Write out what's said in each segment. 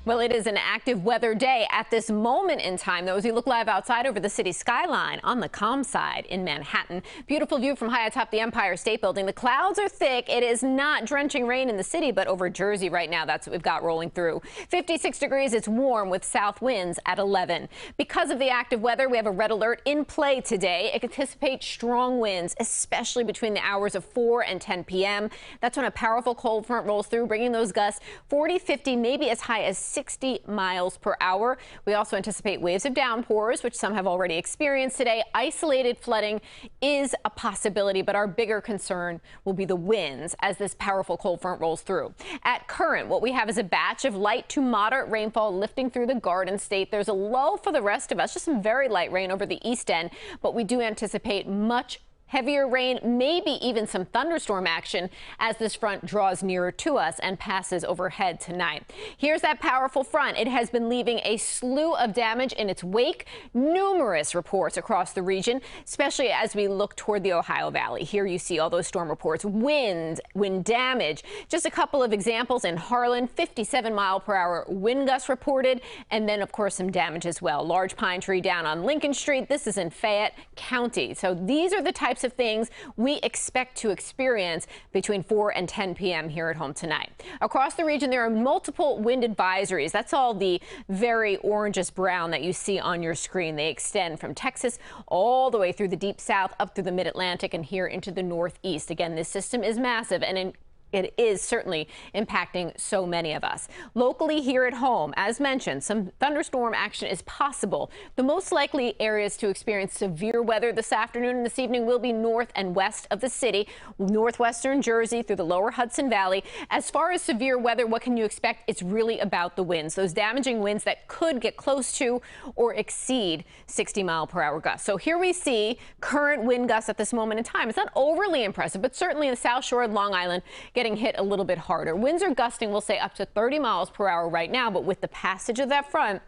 Well, it is an active weather day at this moment in time, though, as we look live outside over the city skyline on the calm side in Manhattan. Beautiful view from high atop the Empire State Building. The clouds are thick. It is not drenching rain in the city, but over Jersey right now, that's what we've got rolling through. 56 degrees. It's warm with south winds at 11. Because of the active weather, we have a red alert in play today. It anticipates strong winds, especially between the hours of 4 and 10 p.m. That's when a powerful cold front rolls through, bringing those gusts 40, 50, maybe as high as 60 miles per hour. We also anticipate waves of downpours, which some have already experienced today. Isolated flooding is a possibility, but our bigger concern will be the winds as this powerful cold front rolls through. At current, what we have is a batch of light to moderate rainfall lifting through the Garden State. There's a low for the rest of us, just some very light rain over the east end, but we do anticipate much heavier rain, maybe even some thunderstorm action as this front draws nearer to us and passes overhead tonight. Here's that powerful front. It has been leaving a slew of damage in its wake. Numerous reports across the region, especially as we look toward the Ohio Valley. Here you see all those storm reports, wind damage. Just a couple of examples in Harlan, 57-mile-per-hour wind gusts reported, and then, of course, some damage as well. Large pine tree down on Lincoln Street. This is in Fayette County. So these are the types of things we expect to experience between 4 and 10 p.m. here at home tonight. Across the region, there are multiple wind advisories. That's all the very orangish brown that you see on your screen. They extend from Texas all the way through the deep south, up through the mid-Atlantic, and here into the northeast. Again, this system is massive, and it is certainly impacting so many of us. Locally here at home, as mentioned, some thunderstorm action is possible. The most likely areas to experience severe weather this afternoon and this evening will be north and west of the city, northwestern Jersey through the lower Hudson Valley. As far as severe weather, what can you expect? It's really about the winds, those damaging winds that could get close to or exceed 60-mile-per-hour gusts. So here we see current wind gusts at this moment in time. It's not overly impressive, but certainly in the South Shore of Long Island, getting hit a little bit harder. Winds are gusting, we'll say, up to 30 miles per hour right now, but with the passage of that front,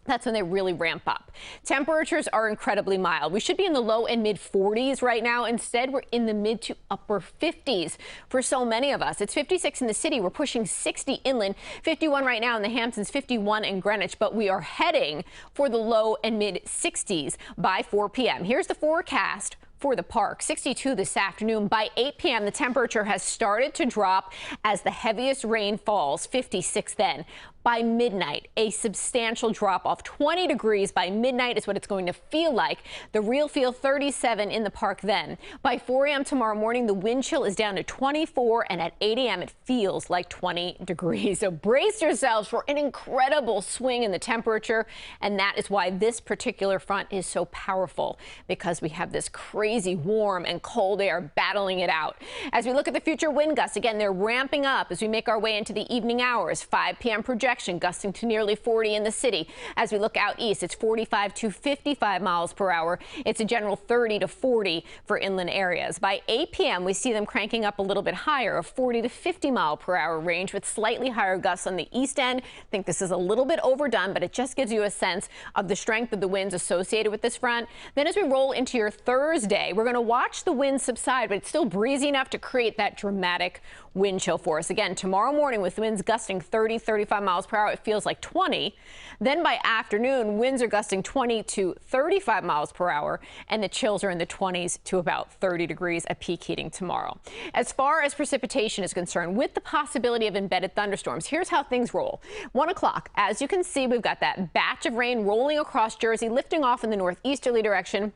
that's when they really ramp up. Temperatures are incredibly mild. We should be in the low and mid 40s right now. Instead, we're in the mid to upper 50s for so many of us. It's 56 in the city. We're pushing 60 inland, 51 right now in the Hamptons, 51 in Greenwich, but we are heading for the low and mid 60s by 4 p.m. Here's the forecast for the park. 62 this afternoon. By 8 p.m., the temperature has started to drop as the heaviest rain falls, 56 then. By midnight, a substantial drop off. 20 degrees by midnight is what it's going to feel like. The real feel 37 in the park then. By 4 a.m. tomorrow morning, the wind chill is down to 24, and at 8 a.m. it feels like 20 degrees. So brace yourselves for an incredible swing in the temperature, and that is why this particular front is so powerful, because we have this crazy warm and cold air battling it out. As we look at the future wind gusts, again, they're ramping up as we make our way into the evening hours. 5 p.m. projection gusting to nearly 40 in the city. As we look out east, it's 45 to 55 miles per hour. It's a general 30 to 40 for inland areas. By 8 p.m., we see them cranking up a little bit higher, a 40 to 50 mile per hour range with slightly higher gusts on the east end. I think this is a little bit overdone, but it just gives you a sense of the strength of the winds associated with this front. Then as we roll into your Thursday, we're going to watch the winds subside, but it's still breezy enough to create that dramatic wind chill for us. Again, tomorrow morning with winds gusting 30, 35 miles per hour, it feels like 20. Then by afternoon, winds are gusting 20 to 35 miles per hour, and the chills are in the 20s to about 30 degrees at peak heating tomorrow. As far as precipitation is concerned, with the possibility of embedded thunderstorms, here's how things roll. 1 o'clock, as you can see, we've got that batch of rain rolling across Jersey, lifting off in the northeasterly direction.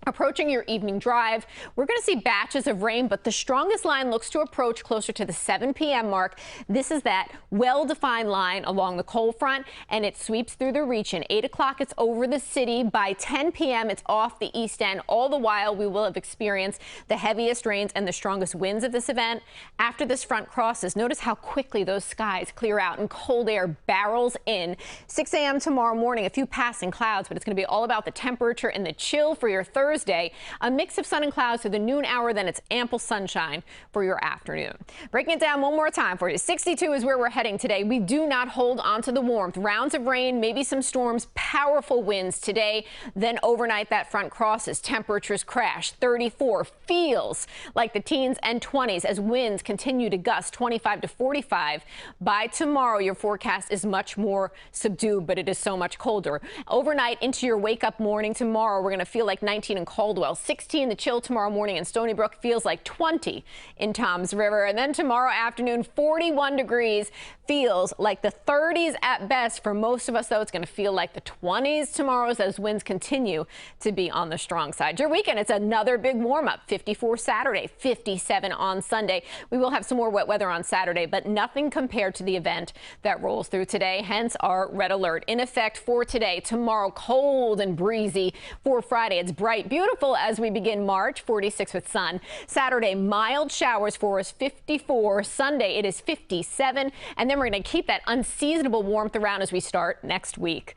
Approaching your evening drive, we're going to see batches of rain, but the strongest line looks to approach closer to the 7 p.m. mark. This is that well-defined line along the cold front, and it sweeps through the region. 8 o'clock, it's over the city. By 10 p.m., it's off the east end. All the while, we will have experienced the heaviest rains and the strongest winds of this event. After this front crosses, notice how quickly those skies clear out and cold air barrels in. 6 a.m. tomorrow morning, a few passing clouds, but it's going to be all about the temperature and the chill for your Thursday. Thursday, a mix of sun and clouds through the noon hour, then it's ample sunshine for your afternoon. Breaking it down one more time for you. 62 is where we're heading today. We do not hold on to the warmth. Rounds of rain, maybe some storms, powerful winds today. Then overnight that front crosses. Temperatures crash. 34 feels like the teens and 20s as winds continue to gust 25 to 45. By tomorrow, your forecast is much more subdued, but it is so much colder. Overnight into your wake up morning tomorrow, we're going to feel like 19 in Caldwell, 16 the chill tomorrow morning in Stony Brook, feels like 20 in Toms River. And then tomorrow afternoon, 41 degrees, feels like the 30s at best. For most of us, though, it's going to feel like the 20s tomorrow as those winds continue to be on the strong side. Your weekend, it's another big warm up. 54 Saturday, 57 on Sunday. We will have some more wet weather on Saturday, but nothing compared to the event that rolls through today, hence our red alert in effect for today. Tomorrow, cold and breezy. For Friday, it's bright, beautiful as we begin March, 46 with sun. Saturday, mild showers for us, 54. Sunday, it is 57. And then we're going to keep that unseasonable warmth around as we start next week.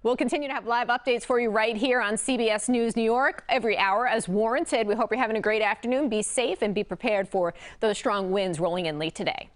We'll continue to have live updates for you right here on CBS News New York every hour as warranted. We hope you're having a great afternoon. Be safe and be prepared for those strong winds rolling in late today.